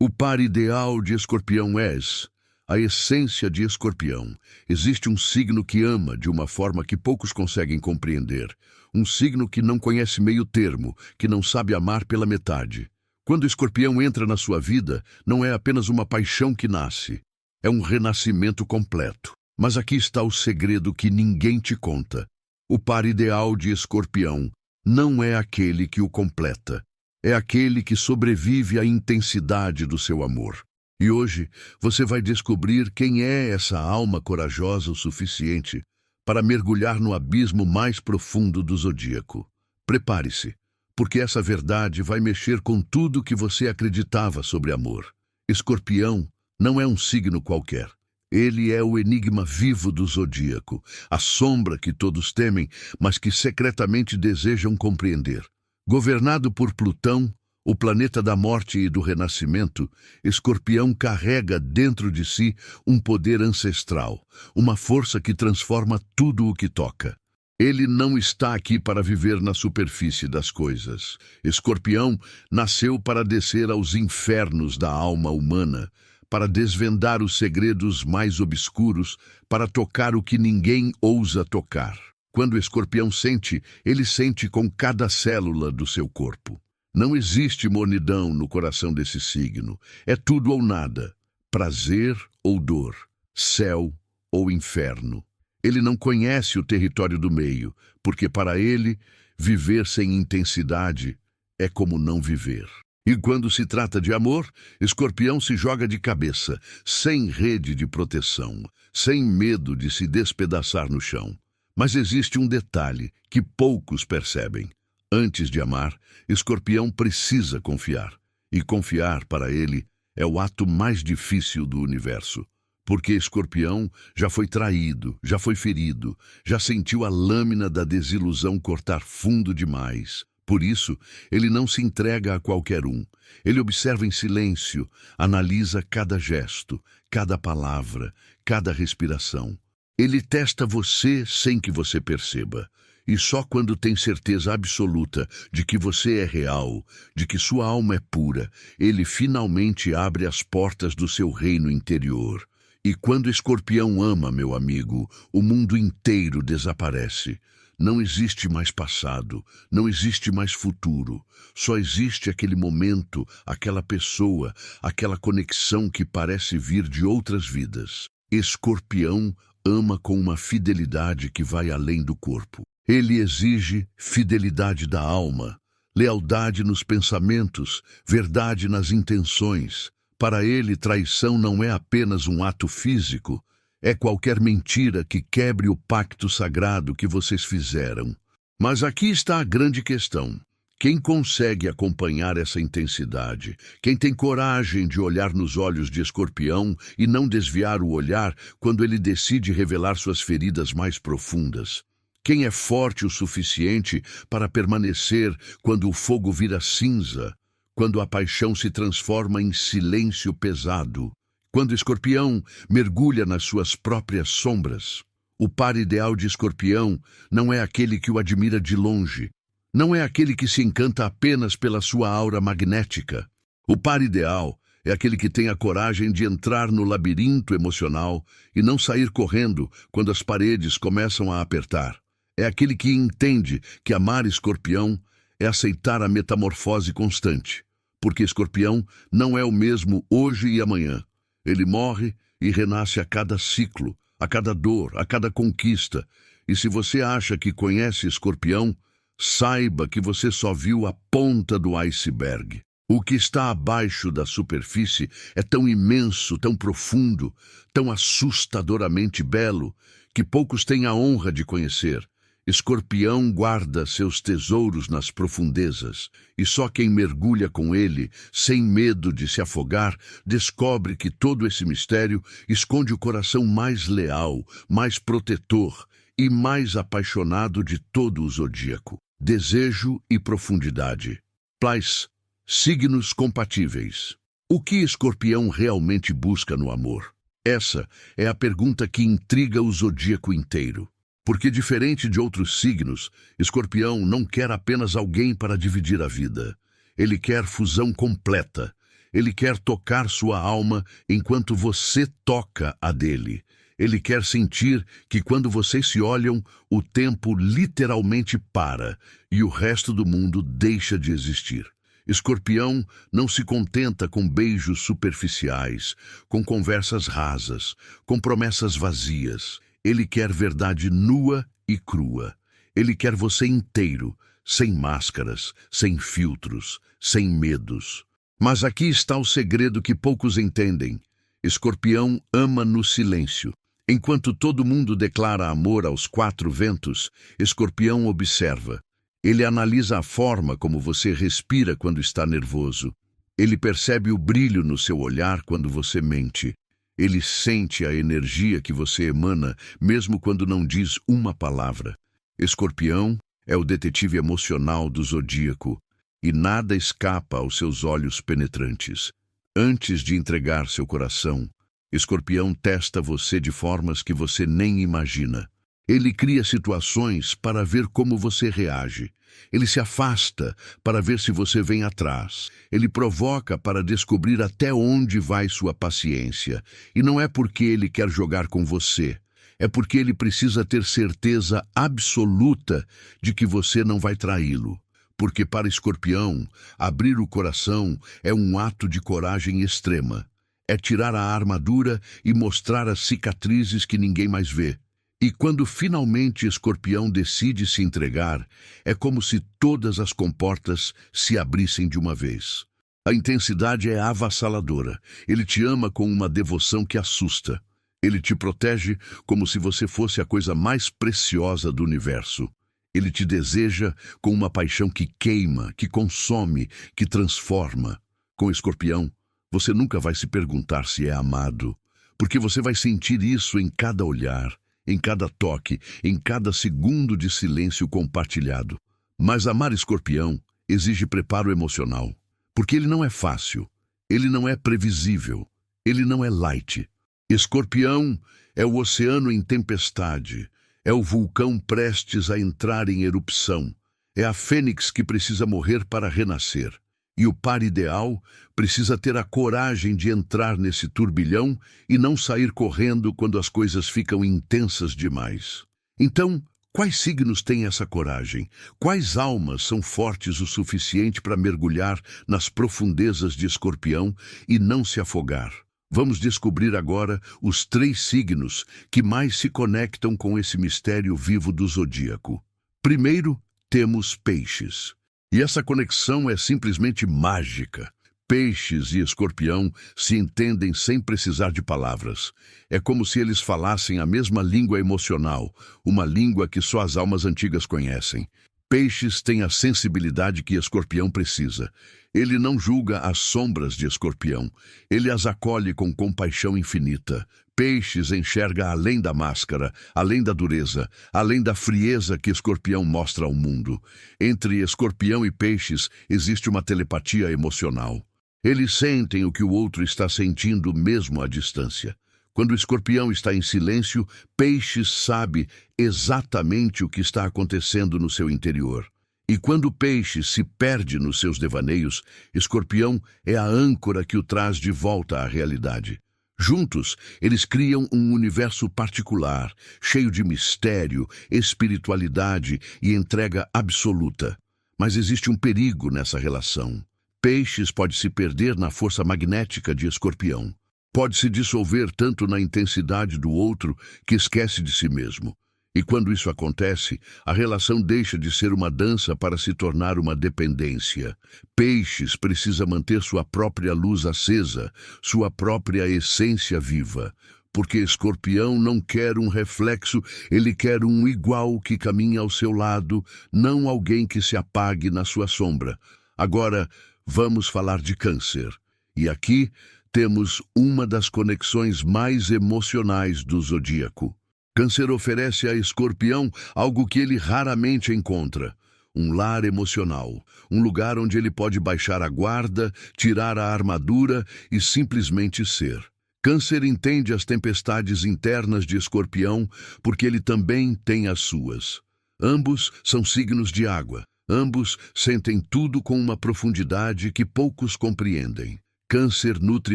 O par ideal de Escorpião és a essência de Escorpião. Existe um signo que ama de uma forma que poucos conseguem compreender. Um signo que não conhece meio termo, que não sabe amar pela metade. Quando Escorpião entra na sua vida, não é apenas uma paixão que nasce. É um renascimento completo. Mas aqui está o segredo que ninguém te conta. O par ideal de Escorpião não é aquele que o completa. É aquele que sobrevive à intensidade do seu amor. E hoje você vai descobrir quem é essa alma corajosa o suficiente para mergulhar no abismo mais profundo do zodíaco. Prepare-se, porque essa verdade vai mexer com tudo que você acreditava sobre amor. Escorpião não é um signo qualquer. Ele é o enigma vivo do zodíaco, a sombra que todos temem, mas que secretamente desejam compreender. Governado por Plutão, o planeta da morte e do renascimento, Escorpião carrega dentro de si um poder ancestral, uma força que transforma tudo o que toca. Ele não está aqui para viver na superfície das coisas. Escorpião nasceu para descer aos infernos da alma humana, para desvendar os segredos mais obscuros, para tocar o que ninguém ousa tocar. Quando o Escorpião sente, ele sente com cada célula do seu corpo. Não existe mornidão no coração desse signo. É tudo ou nada, prazer ou dor, céu ou inferno. Ele não conhece o território do meio, porque para ele, viver sem intensidade é como não viver. E quando se trata de amor, Escorpião se joga de cabeça, sem rede de proteção, sem medo de se despedaçar no chão. Mas existe um detalhe que poucos percebem. Antes de amar, Escorpião precisa confiar. E confiar, para ele, é o ato mais difícil do universo. Porque Escorpião já foi traído, já foi ferido, já sentiu a lâmina da desilusão cortar fundo demais. Por isso, ele não se entrega a qualquer um. Ele observa em silêncio, analisa cada gesto, cada palavra, cada respiração. Ele testa você sem que você perceba. E só quando tem certeza absoluta de que você é real, de que sua alma é pura, ele finalmente abre as portas do seu reino interior. E quando Escorpião ama, meu amigo, o mundo inteiro desaparece. Não existe mais passado, não existe mais futuro. Só existe aquele momento, aquela pessoa, aquela conexão que parece vir de outras vidas. Escorpião ama com uma fidelidade que vai além do corpo. Ele exige fidelidade da alma, lealdade nos pensamentos, verdade nas intenções. Para ele, traição não é apenas um ato físico, é qualquer mentira que quebre o pacto sagrado que vocês fizeram. Mas aqui está a grande questão. Quem consegue acompanhar essa intensidade? Quem tem coragem de olhar nos olhos de Escorpião e não desviar o olhar quando ele decide revelar suas feridas mais profundas? Quem é forte o suficiente para permanecer quando o fogo vira cinza? Quando a paixão se transforma em silêncio pesado? Quando Escorpião mergulha nas suas próprias sombras? O par ideal de Escorpião não é aquele que o admira de longe. Não é aquele que se encanta apenas pela sua aura magnética. O par ideal é aquele que tem a coragem de entrar no labirinto emocional e não sair correndo quando as paredes começam a apertar. É aquele que entende que amar Escorpião é aceitar a metamorfose constante, porque Escorpião não é o mesmo hoje e amanhã. Ele morre e renasce a cada ciclo, a cada dor, a cada conquista. E se você acha que conhece Escorpião, saiba que você só viu a ponta do iceberg. O que está abaixo da superfície é tão imenso, tão profundo, tão assustadoramente belo, que poucos têm a honra de conhecer. Escorpião guarda seus tesouros nas profundezas, e só quem mergulha com ele, sem medo de se afogar, descobre que todo esse mistério esconde o coração mais leal, mais protetor e mais apaixonado de todo o zodíaco. Desejo e profundidade. Plais, signos compatíveis. O que Escorpião realmente busca no amor? Essa é a pergunta que intriga o zodíaco inteiro. Porque, diferente de outros signos, Escorpião não quer apenas alguém para dividir a vida. Ele quer fusão completa. Ele quer tocar sua alma enquanto você toca a dele. Ele quer sentir que quando vocês se olham, o tempo literalmente para e o resto do mundo deixa de existir. Escorpião não se contenta com beijos superficiais, com conversas rasas, com promessas vazias. Ele quer verdade nua e crua. Ele quer você inteiro, sem máscaras, sem filtros, sem medos. Mas aqui está o segredo que poucos entendem. Escorpião ama no silêncio. Enquanto todo mundo declara amor aos quatro ventos, Escorpião observa. Ele analisa a forma como você respira quando está nervoso. Ele percebe o brilho no seu olhar quando você mente. Ele sente a energia que você emana, mesmo quando não diz uma palavra. Escorpião é o detetive emocional do zodíaco, e nada escapa aos seus olhos penetrantes. Antes de entregar seu coração, Escorpião testa você de formas que você nem imagina. Ele cria situações para ver como você reage. Ele se afasta para ver se você vem atrás. Ele provoca para descobrir até onde vai sua paciência. E não é porque ele quer jogar com você. É porque ele precisa ter certeza absoluta de que você não vai traí-lo. Porque para Escorpião, abrir o coração é um ato de coragem extrema. É tirar a armadura e mostrar as cicatrizes que ninguém mais vê. E quando finalmente Escorpião decide se entregar, é como se todas as comportas se abrissem de uma vez. A intensidade é avassaladora. Ele te ama com uma devoção que assusta. Ele te protege como se você fosse a coisa mais preciosa do universo. Ele te deseja com uma paixão que queima, que consome, que transforma. Com Escorpião, você nunca vai se perguntar se é amado, porque você vai sentir isso em cada olhar, em cada toque, em cada segundo de silêncio compartilhado. Mas amar Escorpião exige preparo emocional, porque ele não é fácil, ele não é previsível, ele não é light. Escorpião é o oceano em tempestade, é o vulcão prestes a entrar em erupção, é a fênix que precisa morrer para renascer. E o par ideal precisa ter a coragem de entrar nesse turbilhão e não sair correndo quando as coisas ficam intensas demais. Então, quais signos têm essa coragem? Quais almas são fortes o suficiente para mergulhar nas profundezas de Escorpião e não se afogar? Vamos descobrir agora os 3 signos que mais se conectam com esse mistério vivo do zodíaco. Primeiro, temos Peixes. E essa conexão é simplesmente mágica. Peixes e Escorpião se entendem sem precisar de palavras. É como se eles falassem a mesma língua emocional, uma língua que só as almas antigas conhecem. Peixes tem a sensibilidade que Escorpião precisa. Ele não julga as sombras de Escorpião. Ele as acolhe com compaixão infinita. Peixes enxerga além da máscara, além da dureza, além da frieza que Escorpião mostra ao mundo. Entre Escorpião e Peixes existe uma telepatia emocional. Eles sentem o que o outro está sentindo mesmo à distância. Quando o Escorpião está em silêncio, Peixes sabe exatamente o que está acontecendo no seu interior. E quando o Peixe se perde nos seus devaneios, Escorpião é a âncora que o traz de volta à realidade. Juntos, eles criam um universo particular, cheio de mistério, espiritualidade e entrega absoluta. Mas existe um perigo nessa relação. Peixes pode se perder na força magnética de Escorpião. Pode se dissolver tanto na intensidade do outro que esquece de si mesmo. E quando isso acontece, a relação deixa de ser uma dança para se tornar uma dependência. Peixes precisa manter sua própria luz acesa, sua própria essência viva. Porque Escorpião não quer um reflexo, ele quer um igual que caminhe ao seu lado, não alguém que se apague na sua sombra. Agora, vamos falar de Câncer. E aqui temos uma das conexões mais emocionais do zodíaco. Câncer oferece a Escorpião algo que ele raramente encontra. Um lar emocional, um lugar onde ele pode baixar a guarda, tirar a armadura e simplesmente ser. Câncer entende as tempestades internas de Escorpião porque ele também tem as suas. Ambos são signos de água. Ambos sentem tudo com uma profundidade que poucos compreendem. Câncer nutre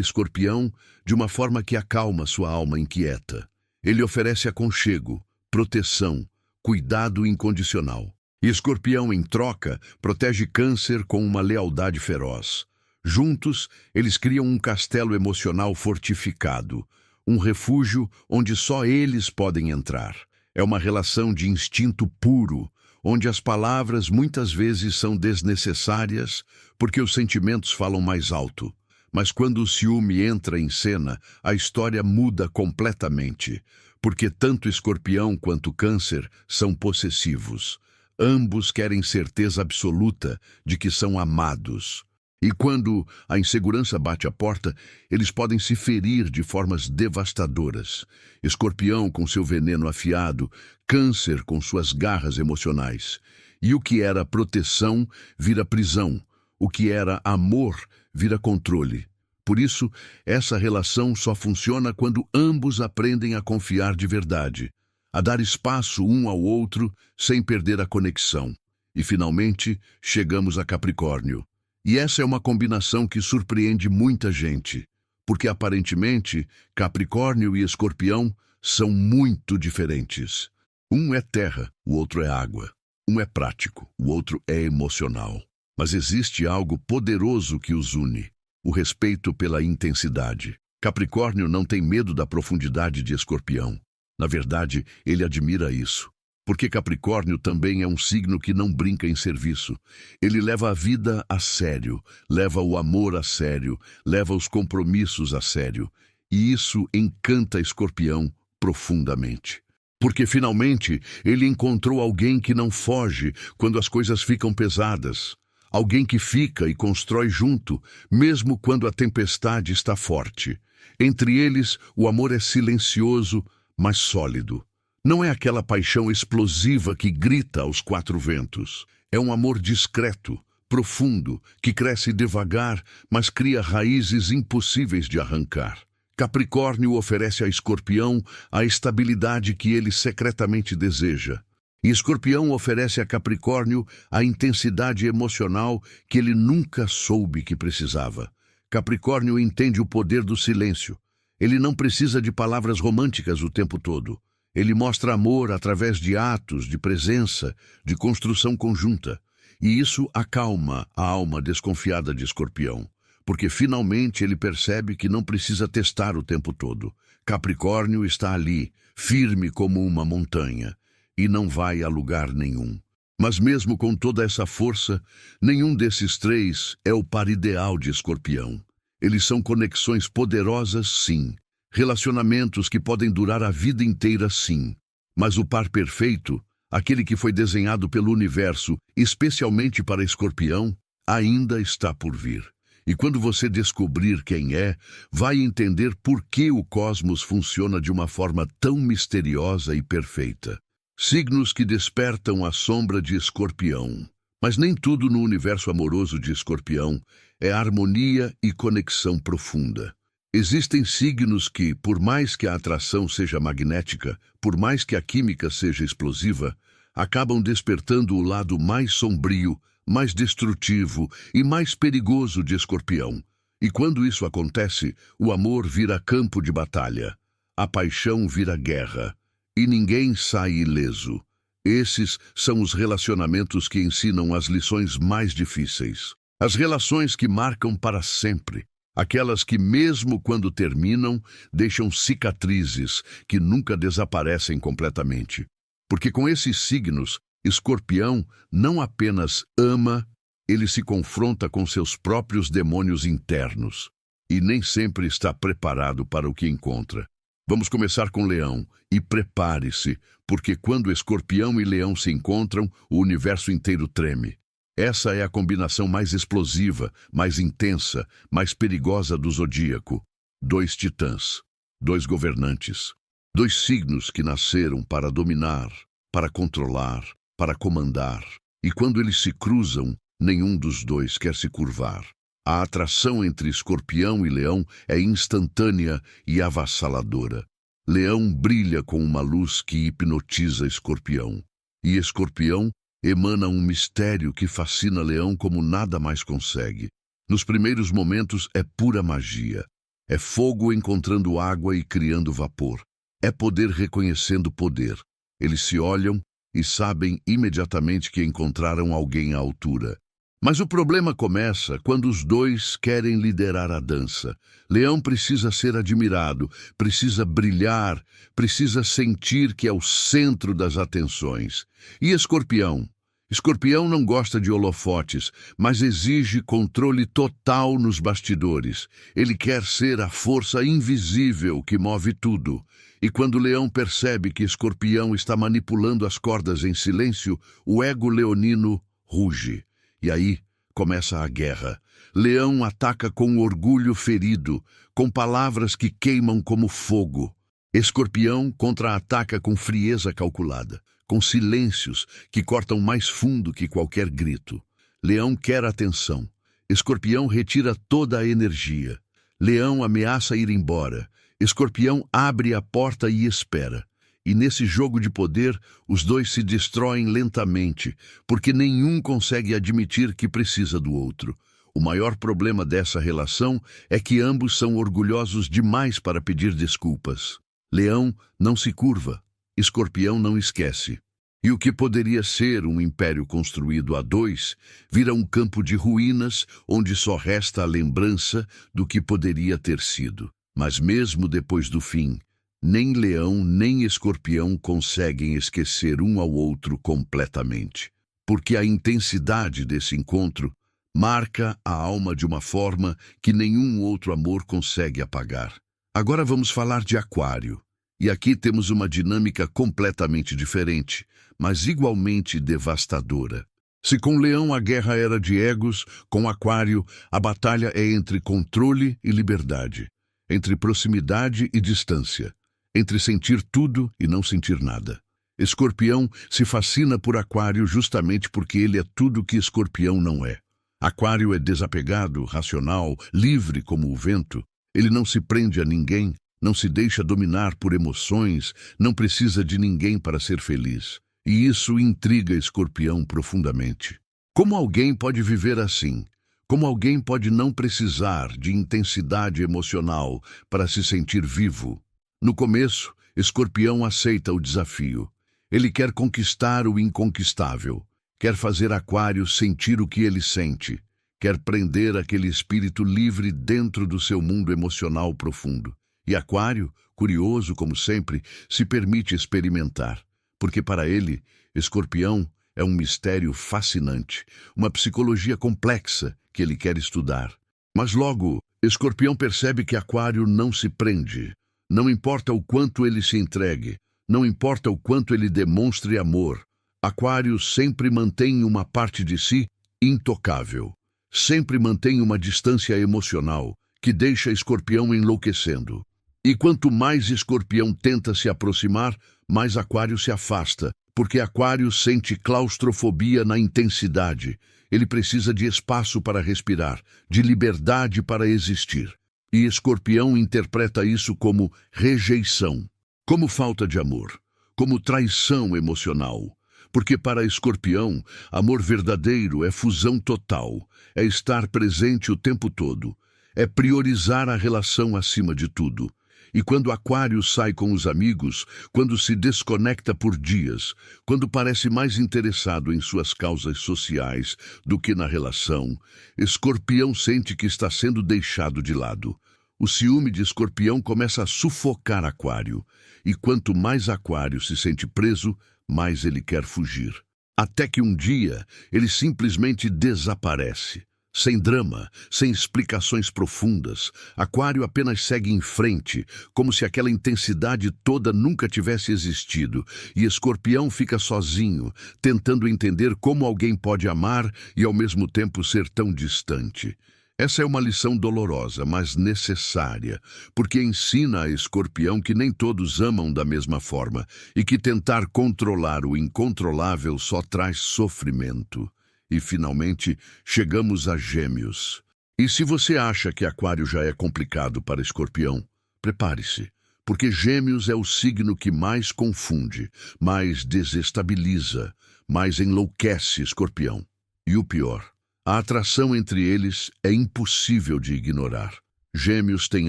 Escorpião de uma forma que acalma sua alma inquieta. Ele oferece aconchego, proteção, cuidado incondicional. E Escorpião, em troca, protege Câncer com uma lealdade feroz. Juntos, eles criam um castelo emocional fortificado, um refúgio onde só eles podem entrar. É uma relação de instinto puro, onde as palavras muitas vezes são desnecessárias porque os sentimentos falam mais alto. Mas quando o ciúme entra em cena, a história muda completamente, porque tanto Escorpião quanto Câncer são possessivos. Ambos querem certeza absoluta de que são amados. E quando a insegurança bate à porta, eles podem se ferir de formas devastadoras. Escorpião com seu veneno afiado, Câncer com suas garras emocionais. E o que era proteção vira prisão. O que era amor vira controle. Por isso, essa relação só funciona quando ambos aprendem a confiar de verdade, a dar espaço um ao outro sem perder a conexão. E finalmente, chegamos a Capricórnio. E essa é uma combinação que surpreende muita gente, porque aparentemente Capricórnio e Escorpião são muito diferentes. Um é terra, o outro é água. Um é prático, o outro é emocional. Mas existe algo poderoso que os une: o respeito pela intensidade. Capricórnio não tem medo da profundidade de Escorpião. Na verdade, ele admira isso. Porque Capricórnio também é um signo que não brinca em serviço. Ele leva a vida a sério, leva o amor a sério, leva os compromissos a sério. E isso encanta Escorpião profundamente. Porque finalmente ele encontrou alguém que não foge quando as coisas ficam pesadas. Alguém que fica e constrói junto, mesmo quando a tempestade está forte. Entre eles, o amor é silencioso, mas sólido. Não é aquela paixão explosiva que grita aos quatro ventos. É um amor discreto, profundo, que cresce devagar, mas cria raízes impossíveis de arrancar. Capricórnio oferece a Escorpião a estabilidade que ele secretamente deseja. E Escorpião oferece a Capricórnio a intensidade emocional que ele nunca soube que precisava. Capricórnio entende o poder do silêncio. Ele não precisa de palavras românticas o tempo todo. Ele mostra amor através de atos, de presença, de construção conjunta. E isso acalma a alma desconfiada de Escorpião, porque finalmente ele percebe que não precisa testar o tempo todo. Capricórnio está ali, firme como uma montanha, e não vai a lugar nenhum. Mas mesmo com toda essa força, nenhum desses três é o par ideal de Escorpião. Eles são conexões poderosas, sim. Relacionamentos que podem durar a vida inteira, sim. Mas o par perfeito, aquele que foi desenhado pelo universo, especialmente para Escorpião, ainda está por vir. E quando você descobrir quem é, vai entender por que o cosmos funciona de uma forma tão misteriosa e perfeita. Signos que despertam a sombra de Escorpião. Mas nem tudo no universo amoroso de Escorpião é harmonia e conexão profunda. Existem signos que, por mais que a atração seja magnética, por mais que a química seja explosiva, acabam despertando o lado mais sombrio, mais destrutivo e mais perigoso de Escorpião. E quando isso acontece, o amor vira campo de batalha, a paixão vira guerra, e ninguém sai ileso. Esses são os relacionamentos que ensinam as lições mais difíceis. As relações que marcam para sempre. Aquelas que, mesmo quando terminam, deixam cicatrizes que nunca desaparecem completamente. Porque com esses signos, Escorpião não apenas ama, ele se confronta com seus próprios demônios internos e nem sempre está preparado para o que encontra. Vamos começar com Leão, e prepare-se, porque quando Escorpião e Leão se encontram, o universo inteiro treme. Essa é a combinação mais explosiva, mais intensa, mais perigosa do zodíaco. Dois titãs, dois governantes, dois signos que nasceram para dominar, para controlar, para comandar. E quando eles se cruzam, nenhum dos dois quer se curvar. A atração entre Escorpião e Leão é instantânea e avassaladora. Leão brilha com uma luz que hipnotiza Escorpião. E Escorpião emana um mistério que fascina Leão como nada mais consegue. Nos primeiros momentos é pura magia. É fogo encontrando água e criando vapor. É poder reconhecendo poder. Eles se olham e sabem imediatamente que encontraram alguém à altura. Mas o problema começa quando os dois querem liderar a dança. Leão precisa ser admirado, precisa brilhar, precisa sentir que é o centro das atenções. E Escorpião? Escorpião não gosta de holofotes, mas exige controle total nos bastidores. Ele quer ser a força invisível que move tudo. E quando Leão percebe que Escorpião está manipulando as cordas em silêncio, o ego leonino ruge. E aí começa a guerra. Leão ataca com orgulho ferido, com palavras que queimam como fogo. Escorpião contra-ataca com frieza calculada, com silêncios que cortam mais fundo que qualquer grito. Leão quer atenção. Escorpião retira toda a energia. Leão ameaça ir embora. Escorpião abre a porta e espera. E nesse jogo de poder, os dois se destroem lentamente, porque nenhum consegue admitir que precisa do outro. O maior problema dessa relação é que ambos são orgulhosos demais para pedir desculpas. Leão não se curva, Escorpião não esquece. E o que poderia ser um império construído a dois, vira um campo de ruínas onde só resta a lembrança do que poderia ter sido. Mas mesmo depois do fim, nem Leão nem Escorpião conseguem esquecer um ao outro completamente, porque a intensidade desse encontro marca a alma de uma forma que nenhum outro amor consegue apagar. Agora vamos falar de Aquário, e aqui temos uma dinâmica completamente diferente, mas igualmente devastadora. Se com Leão a guerra era de egos, com Aquário a batalha é entre controle e liberdade, entre proximidade e distância, entre sentir tudo e não sentir nada. Escorpião se fascina por Aquário justamente porque ele é tudo que Escorpião não é. Aquário é desapegado, racional, livre como o vento. Ele não se prende a ninguém, não se deixa dominar por emoções, não precisa de ninguém para ser feliz. E isso intriga Escorpião profundamente. Como alguém pode viver assim? Como alguém pode não precisar de intensidade emocional para se sentir vivo? No começo, Escorpião aceita o desafio. Ele quer conquistar o inconquistável. Quer fazer Aquário sentir o que ele sente. Quer prender aquele espírito livre dentro do seu mundo emocional profundo. E Aquário, curioso como sempre, se permite experimentar. Porque para ele, Escorpião é um mistério fascinante, uma psicologia complexa que ele quer estudar. Mas logo, Escorpião percebe que Aquário não se prende. Não importa o quanto ele se entregue, não importa o quanto ele demonstre amor, Aquário sempre mantém uma parte de si intocável. Sempre mantém uma distância emocional que deixa Escorpião enlouquecendo. E quanto mais Escorpião tenta se aproximar, mais Aquário se afasta, porque Aquário sente claustrofobia na intensidade. Ele precisa de espaço para respirar, de liberdade para existir. E Escorpião interpreta isso como rejeição, como falta de amor, como traição emocional. Porque para Escorpião, amor verdadeiro é fusão total, é estar presente o tempo todo, é priorizar a relação acima de tudo. E quando Aquário sai com os amigos, quando se desconecta por dias, quando parece mais interessado em suas causas sociais do que na relação, Escorpião sente que está sendo deixado de lado. O ciúme de Escorpião começa a sufocar Aquário, e quanto mais Aquário se sente preso, mais ele quer fugir. Até que um dia, ele simplesmente desaparece. Sem drama, sem explicações profundas, Aquário apenas segue em frente, como se aquela intensidade toda nunca tivesse existido, e Escorpião fica sozinho, tentando entender como alguém pode amar e ao mesmo tempo ser tão distante. Essa é uma lição dolorosa, mas necessária, porque ensina a Escorpião que nem todos amam da mesma forma e que tentar controlar o incontrolável só traz sofrimento. E, finalmente, chegamos a Gêmeos. E se você acha que Aquário já é complicado para Escorpião, prepare-se, porque Gêmeos é o signo que mais confunde, mais desestabiliza, mais enlouquece Escorpião. E o pior, A atração entre eles é impossível de ignorar. Gêmeos têm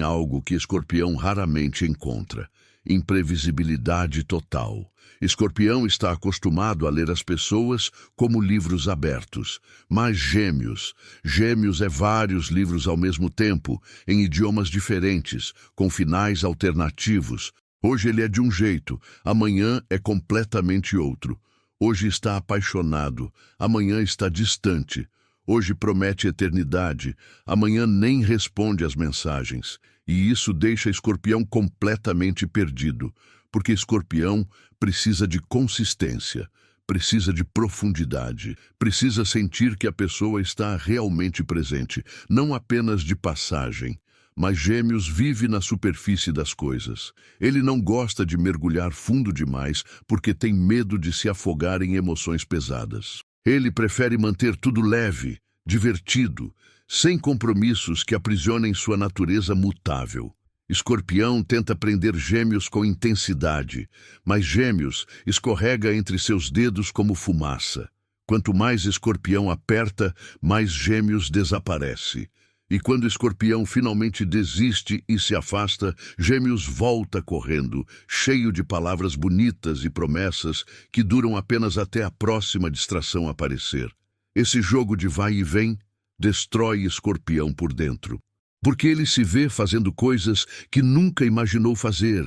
algo que Escorpião raramente encontra: imprevisibilidade total. Escorpião está acostumado a ler as pessoas como livros abertos. Mas Gêmeos é vários livros ao mesmo tempo, em idiomas diferentes, com finais alternativos. Hoje ele é de um jeito, amanhã é completamente outro. Hoje está apaixonado, amanhã está distante. Hoje promete eternidade, amanhã nem responde às mensagens. E isso deixa Escorpião completamente perdido, porque Escorpião precisa de consistência, precisa de profundidade, precisa sentir que a pessoa está realmente presente, não apenas de passagem. Mas Gêmeos vive na superfície das coisas. Ele não gosta de mergulhar fundo demais porque tem medo de se afogar em emoções pesadas. Ele prefere manter tudo leve, divertido, sem compromissos que aprisionem sua natureza mutável. Escorpião tenta prender Gêmeos com intensidade, mas Gêmeos escorrega entre seus dedos como fumaça. Quanto mais Escorpião aperta, mais Gêmeos desaparece. E quando Escorpião finalmente desiste e se afasta, Gêmeos volta correndo, cheio de palavras bonitas e promessas que duram apenas até a próxima distração aparecer. Esse jogo de vai e vem destrói Escorpião por dentro, porque ele se vê fazendo coisas que nunca imaginou fazer,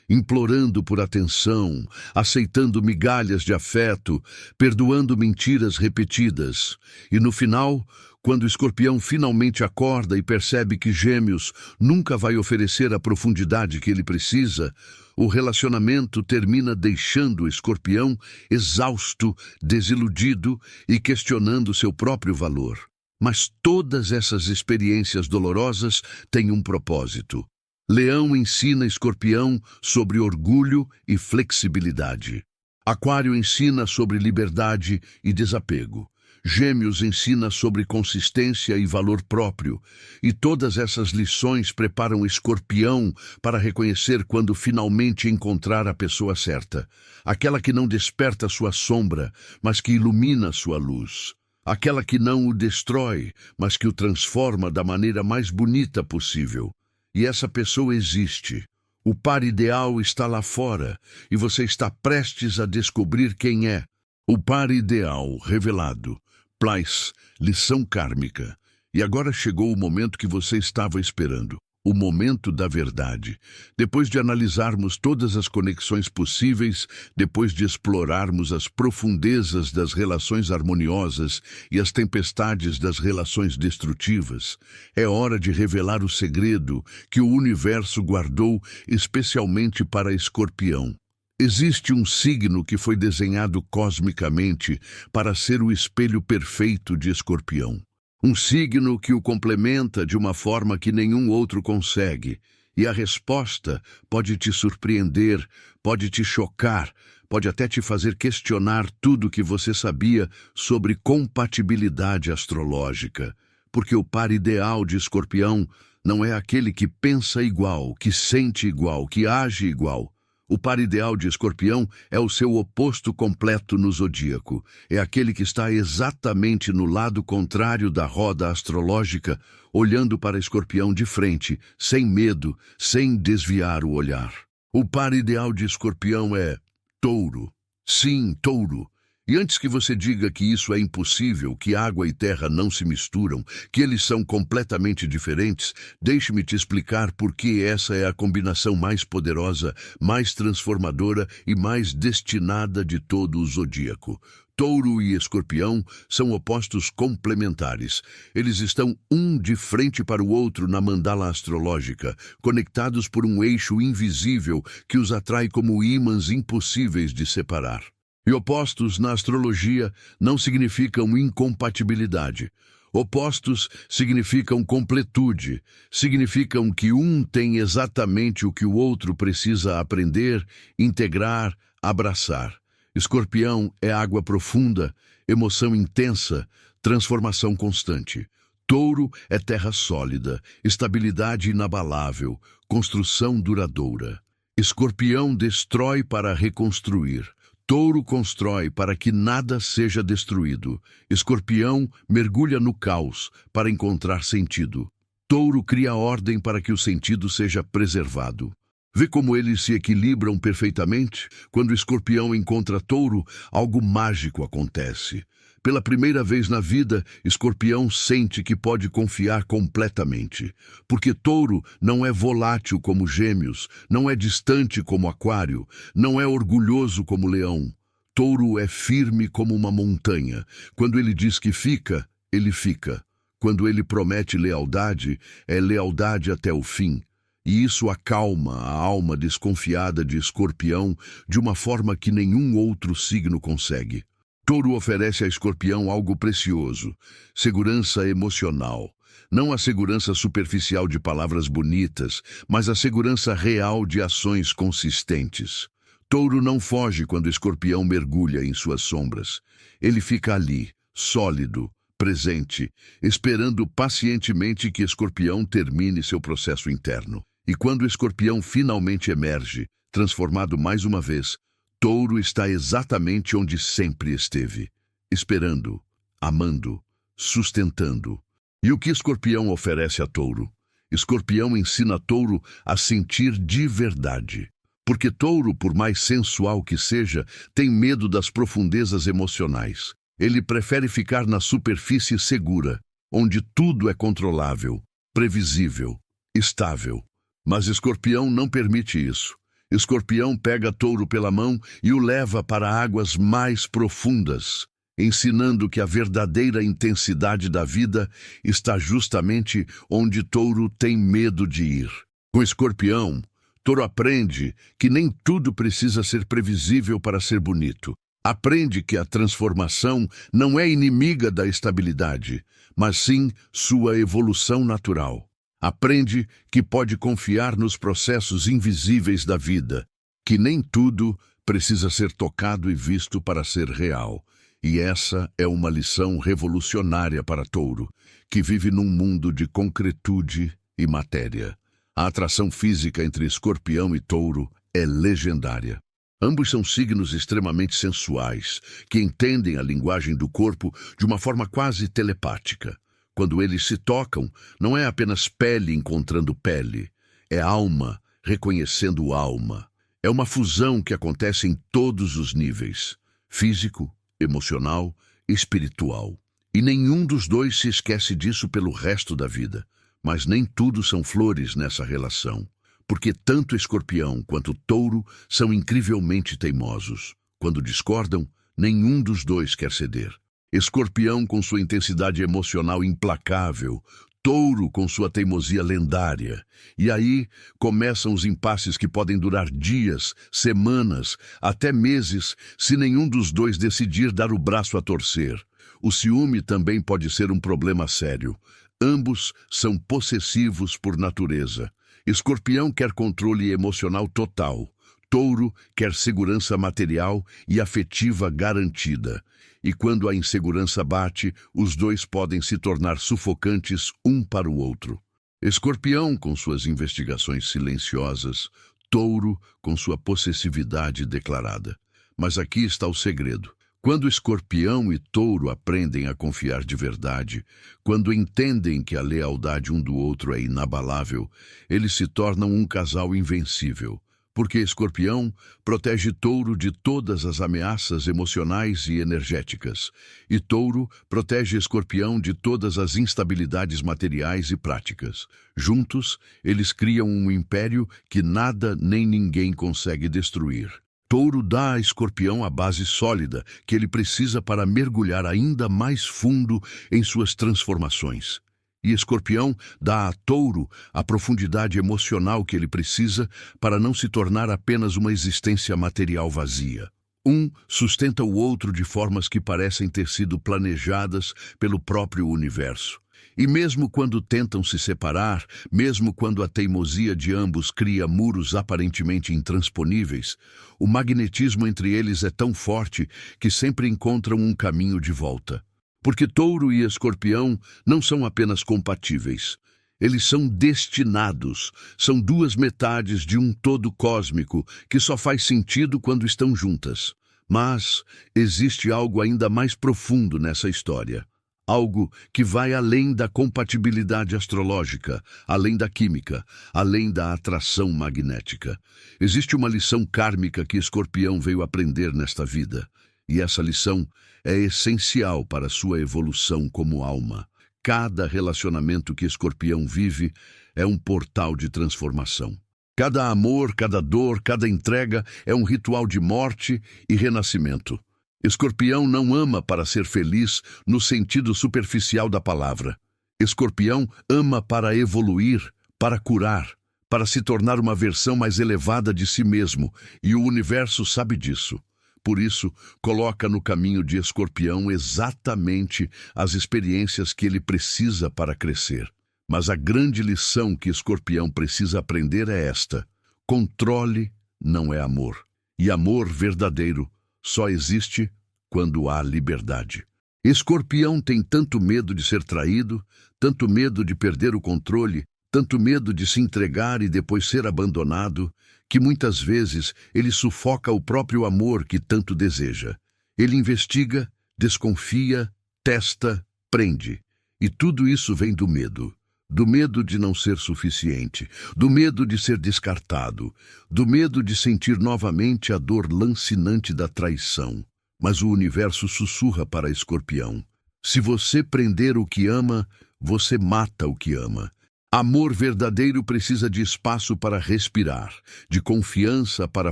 implorando por atenção, aceitando migalhas de afeto, perdoando mentiras repetidas. E no final, quando o Escorpião finalmente acorda e percebe que Gêmeos nunca vai oferecer a profundidade que ele precisa, o relacionamento termina deixando o Escorpião exausto, desiludido e questionando seu próprio valor. Mas todas essas experiências dolorosas têm um propósito. Leão ensina Escorpião sobre orgulho e flexibilidade. Aquário ensina sobre liberdade e desapego. Gêmeos ensina sobre consistência e valor próprio. E todas essas lições preparam Escorpião para reconhecer quando finalmente encontrar a pessoa certa. Aquela que não desperta sua sombra, mas que ilumina sua luz. Aquela que não o destrói, mas que o transforma da maneira mais bonita possível. E essa pessoa existe. O par ideal está lá fora, e você está prestes a descobrir quem é. O par ideal revelado. Plais, lição kármica. E agora chegou o momento que você estava esperando. O momento da verdade. Depois de analisarmos todas as conexões possíveis, depois de explorarmos as profundezas das relações harmoniosas e as tempestades das relações destrutivas, é hora de revelar o segredo que o universo guardou especialmente para Escorpião. Existe um signo que foi desenhado cosmicamente para ser o espelho perfeito de Escorpião. Um signo que o complementa de uma forma que nenhum outro consegue. E a resposta pode te surpreender, pode te chocar, pode até te fazer questionar tudo o que você sabia sobre compatibilidade astrológica. Porque o par ideal de Escorpião não é aquele que pensa igual, que sente igual, que age igual. O par ideal de Escorpião é o seu oposto completo no zodíaco. É aquele que está exatamente no lado contrário da roda astrológica, olhando para Escorpião de frente, sem medo, sem desviar o olhar. O par ideal de Escorpião é Touro. Sim, Touro. E antes que você diga que isso é impossível, que água e terra não se misturam, que eles são completamente diferentes, deixe-me te explicar por que essa é a combinação mais poderosa, mais transformadora e mais destinada de todo o zodíaco. Touro e Escorpião são opostos complementares. Eles estão um de frente para o outro na mandala astrológica, conectados por um eixo invisível que os atrai como ímãs impossíveis de separar. E opostos na astrologia não significam incompatibilidade. Opostos significam completude, significam que um tem exatamente o que o outro precisa aprender, integrar, abraçar. Escorpião é água profunda, emoção intensa, transformação constante. Touro é terra sólida, estabilidade inabalável, construção duradoura. Escorpião destrói para reconstruir. Touro constrói para que nada seja destruído. Escorpião mergulha no caos para encontrar sentido. Touro cria ordem para que o sentido seja preservado. Vê como eles se equilibram perfeitamente? Quando o escorpião encontra touro, algo mágico acontece. Pela primeira vez na vida, escorpião sente que pode confiar completamente. Porque touro não é volátil como gêmeos, não é distante como aquário, não é orgulhoso como leão. Touro é firme como uma montanha. Quando ele diz que fica, ele fica. Quando ele promete lealdade, é lealdade até o fim. E isso acalma a alma desconfiada de escorpião de uma forma que nenhum outro signo consegue. Touro oferece a escorpião algo precioso, segurança emocional. Não a segurança superficial de palavras bonitas, mas a segurança real de ações consistentes. Touro não foge quando escorpião mergulha em suas sombras. Ele fica ali, sólido, presente, esperando pacientemente que escorpião termine seu processo interno. E quando o escorpião finalmente emerge, transformado mais uma vez, Touro está exatamente onde sempre esteve, esperando, amando, sustentando. E o que escorpião oferece a Touro? Escorpião ensina Touro a sentir de verdade. Porque Touro, por mais sensual que seja, tem medo das profundezas emocionais. Ele prefere ficar na superfície segura, onde tudo é controlável, previsível, estável. Mas Escorpião não permite isso. Escorpião pega Touro pela mão e o leva para águas mais profundas, ensinando que a verdadeira intensidade da vida está justamente onde Touro tem medo de ir. Com Escorpião, Touro aprende que nem tudo precisa ser previsível para ser bonito. Aprende que a transformação não é inimiga da estabilidade, mas sim sua evolução natural. Aprende que pode confiar nos processos invisíveis da vida, que nem tudo precisa ser tocado e visto para ser real. E essa é uma lição revolucionária para Touro, que vive num mundo de concretude e matéria. A atração física entre Escorpião e Touro é legendária. Ambos são signos extremamente sensuais, que entendem a linguagem do corpo de uma forma quase telepática. Quando eles se tocam, não é apenas pele encontrando pele, é alma reconhecendo alma. É uma fusão que acontece em todos os níveis, físico, emocional, espiritual. E nenhum dos dois se esquece disso pelo resto da vida. Mas nem tudo são flores nessa relação, porque tanto Escorpião quanto Touro são incrivelmente teimosos. Quando discordam, nenhum dos dois quer ceder. Escorpião com sua intensidade emocional implacável, Touro com sua teimosia lendária. E aí começam os impasses que podem durar dias, semanas, até meses, se nenhum dos dois decidir dar o braço a torcer. O ciúme também pode ser um problema sério. Ambos são possessivos por natureza. Escorpião quer controle emocional total. Touro quer segurança material e afetiva garantida. E quando a insegurança bate, os dois podem se tornar sufocantes um para o outro. Escorpião com suas investigações silenciosas, Touro com sua possessividade declarada. Mas aqui está o segredo. Quando Escorpião e Touro aprendem a confiar de verdade, quando entendem que a lealdade um do outro é inabalável, eles se tornam um casal invencível. Porque Escorpião protege Touro de todas as ameaças emocionais e energéticas, e Touro protege Escorpião de todas as instabilidades materiais e práticas. Juntos, eles criam um império que nada nem ninguém consegue destruir. Touro dá a Escorpião a base sólida que ele precisa para mergulhar ainda mais fundo em suas transformações. E Escorpião dá a Touro a profundidade emocional que ele precisa para não se tornar apenas uma existência material vazia. Um sustenta o outro de formas que parecem ter sido planejadas pelo próprio universo. E mesmo quando tentam se separar, mesmo quando a teimosia de ambos cria muros aparentemente intransponíveis, o magnetismo entre eles é tão forte que sempre encontram um caminho de volta. Porque Touro e Escorpião não são apenas compatíveis. Eles são destinados, são duas metades de um todo cósmico que só faz sentido quando estão juntas. Mas existe algo ainda mais profundo nessa história. Algo que vai além da compatibilidade astrológica, além da química, além da atração magnética. Existe uma lição kármica que Escorpião veio aprender nesta vida. E essa lição é essencial para sua evolução como alma. Cada relacionamento que Escorpião vive é um portal de transformação. Cada amor, cada dor, cada entrega é um ritual de morte e renascimento. Escorpião não ama para ser feliz no sentido superficial da palavra. Escorpião ama para evoluir, para curar, para se tornar uma versão mais elevada de si mesmo, e o universo sabe disso. Por isso, coloca no caminho de Escorpião exatamente as experiências que ele precisa para crescer. Mas a grande lição que Escorpião precisa aprender é esta: controle não é amor. E amor verdadeiro só existe quando há liberdade. Escorpião tem tanto medo de ser traído, tanto medo de perder o controle, tanto medo de se entregar e depois ser abandonado, que muitas vezes ele sufoca o próprio amor que tanto deseja. Ele investiga, desconfia, testa, prende. E tudo isso vem do medo. Do medo de não ser suficiente, do medo de ser descartado, do medo de sentir novamente a dor lancinante da traição. Mas o universo sussurra para Escorpião: se você prender o que ama, você mata o que ama. Amor verdadeiro precisa de espaço para respirar, de confiança para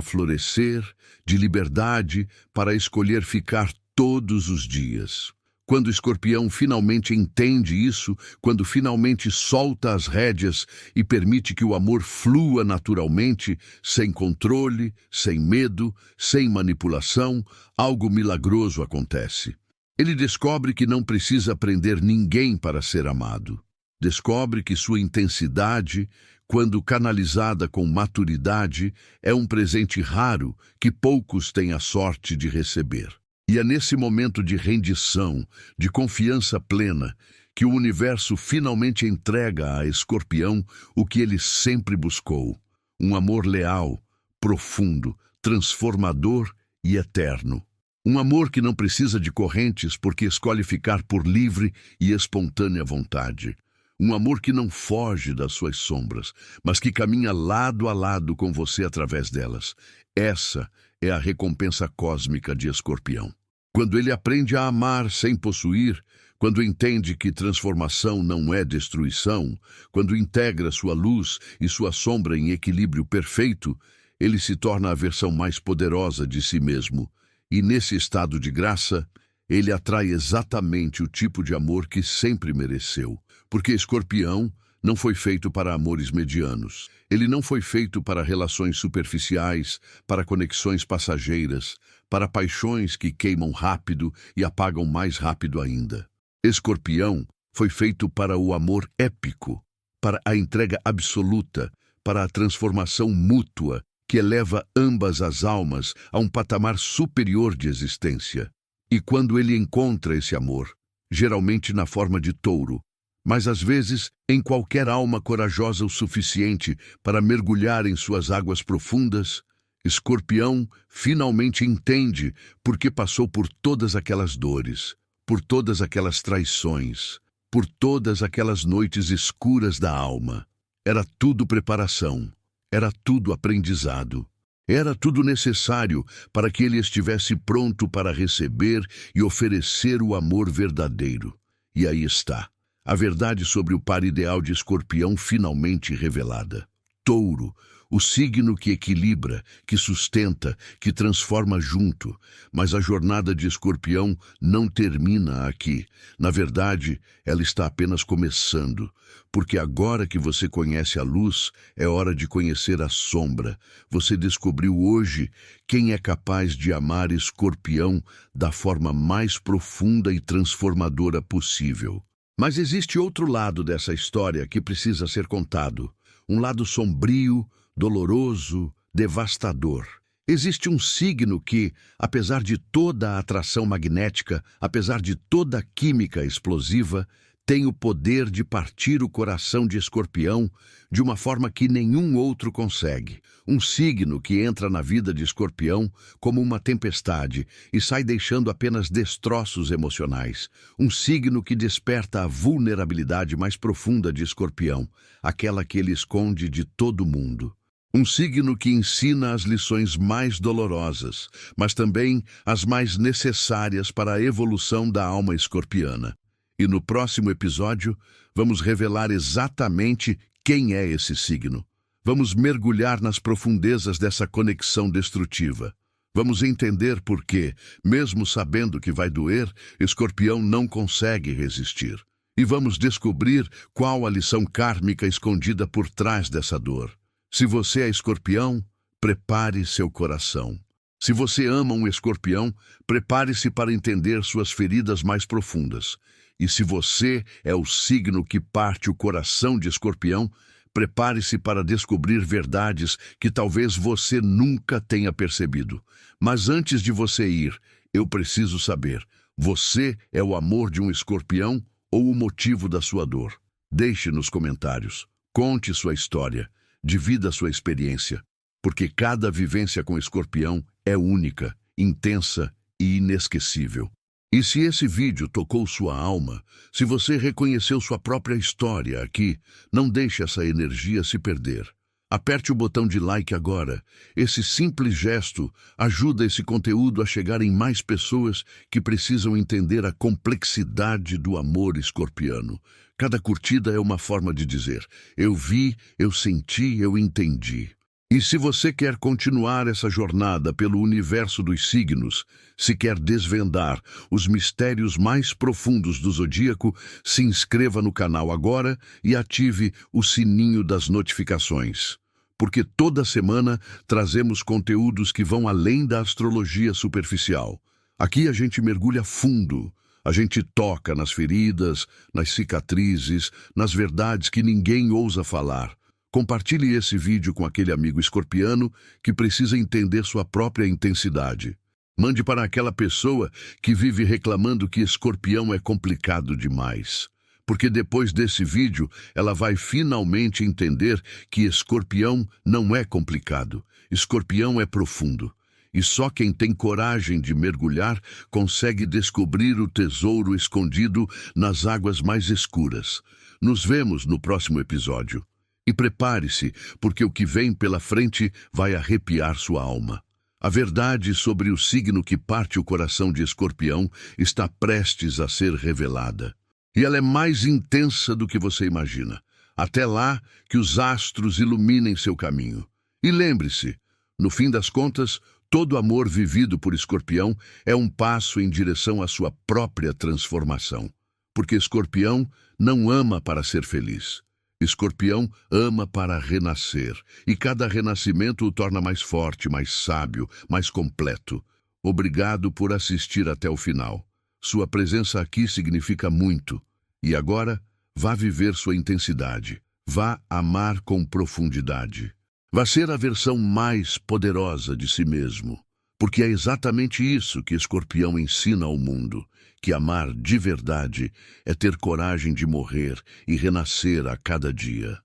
florescer, de liberdade para escolher ficar todos os dias. Quando o Escorpião finalmente entende isso, quando finalmente solta as rédeas e permite que o amor flua naturalmente, sem controle, sem medo, sem manipulação, algo milagroso acontece. Ele descobre que não precisa prender ninguém para ser amado. Descobre que sua intensidade, quando canalizada com maturidade, é um presente raro que poucos têm a sorte de receber. E é nesse momento de rendição, de confiança plena, que o universo finalmente entrega a Escorpião o que ele sempre buscou: um amor leal, profundo, transformador e eterno. Um amor que não precisa de correntes porque escolhe ficar por livre e espontânea vontade. Um amor que não foge das suas sombras, mas que caminha lado a lado com você através delas. Essa é a recompensa cósmica de Escorpião. Quando ele aprende a amar sem possuir, quando entende que transformação não é destruição, quando integra sua luz e sua sombra em equilíbrio perfeito, ele se torna a versão mais poderosa de si mesmo. E nesse estado de graça, ele atrai exatamente o tipo de amor que sempre mereceu. Porque Escorpião não foi feito para amores medianos. Ele não foi feito para relações superficiais, para conexões passageiras, para paixões que queimam rápido e apagam mais rápido ainda. Escorpião foi feito para o amor épico, para a entrega absoluta, para a transformação mútua que eleva ambas as almas a um patamar superior de existência. E quando ele encontra esse amor, geralmente na forma de touro, mas às vezes em qualquer alma corajosa o suficiente para mergulhar em suas águas profundas, Escorpião finalmente entende por que passou por todas aquelas dores, por todas aquelas traições, por todas aquelas noites escuras da alma. Era tudo preparação, era tudo aprendizado. Era tudo necessário para que ele estivesse pronto para receber e oferecer o amor verdadeiro. E aí está, a verdade sobre o par ideal de Escorpião finalmente revelada. Touro, o signo que equilibra, que sustenta, que transforma junto. Mas a jornada de Escorpião não termina aqui. Na verdade, ela está apenas começando. Porque agora que você conhece a luz, é hora de conhecer a sombra. Você descobriu hoje quem é capaz de amar Escorpião da forma mais profunda e transformadora possível. Mas existe outro lado dessa história que precisa ser contado. Um lado sombrio, doloroso, devastador. Existe um signo que, apesar de toda a atração magnética, apesar de toda a química explosiva, tem o poder de partir o coração de Escorpião de uma forma que nenhum outro consegue. Um signo que entra na vida de Escorpião como uma tempestade e sai deixando apenas destroços emocionais. Um signo que desperta a vulnerabilidade mais profunda de Escorpião, aquela que ele esconde de todo mundo. Um signo que ensina as lições mais dolorosas, mas também as mais necessárias para a evolução da alma escorpiana. E no próximo episódio, vamos revelar exatamente quem é esse signo. Vamos mergulhar nas profundezas dessa conexão destrutiva. Vamos entender por que, mesmo sabendo que vai doer, Escorpião não consegue resistir. E vamos descobrir qual a lição kármica escondida por trás dessa dor. Se você é Escorpião, prepare seu coração. Se você ama um Escorpião, prepare-se para entender suas feridas mais profundas. E se você é o signo que parte o coração de Escorpião, prepare-se para descobrir verdades que talvez você nunca tenha percebido. Mas antes de você ir, eu preciso saber, você é o amor de um Escorpião ou o motivo da sua dor? Deixe nos comentários. Conte sua história. Divida sua experiência, porque cada vivência com Escorpião é única, intensa e inesquecível. E se esse vídeo tocou sua alma, se você reconheceu sua própria história aqui, não deixe essa energia se perder. Aperte o botão de like agora. Esse simples gesto ajuda esse conteúdo a chegar em mais pessoas que precisam entender a complexidade do amor escorpiano. Cada curtida é uma forma de dizer: eu vi, eu senti, eu entendi. E se você quer continuar essa jornada pelo universo dos signos, se quer desvendar os mistérios mais profundos do zodíaco, se inscreva no canal agora e ative o sininho das notificações. Porque toda semana trazemos conteúdos que vão além da astrologia superficial. Aqui a gente mergulha fundo. A gente toca nas feridas, nas cicatrizes, nas verdades que ninguém ousa falar. Compartilhe esse vídeo com aquele amigo escorpiano que precisa entender sua própria intensidade. Mande para aquela pessoa que vive reclamando que Escorpião é complicado demais. Porque depois desse vídeo, ela vai finalmente entender que Escorpião não é complicado. Escorpião é profundo. E só quem tem coragem de mergulhar consegue descobrir o tesouro escondido nas águas mais escuras. Nos vemos no próximo episódio. E prepare-se, porque o que vem pela frente vai arrepiar sua alma. A verdade sobre o signo que parte o coração de Escorpião está prestes a ser revelada. E ela é mais intensa do que você imagina. Até lá, que os astros iluminem seu caminho. E lembre-se, no fim das contas, todo amor vivido por Escorpião é um passo em direção à sua própria transformação. Porque Escorpião não ama para ser feliz. Escorpião ama para renascer, e cada renascimento o torna mais forte, mais sábio, mais completo. Obrigado por assistir até o final. Sua presença aqui significa muito. E agora, vá viver sua intensidade. Vá amar com profundidade. Vá ser a versão mais poderosa de si mesmo. Porque é exatamente isso que Escorpião ensina ao mundo, que amar de verdade é ter coragem de morrer e renascer a cada dia.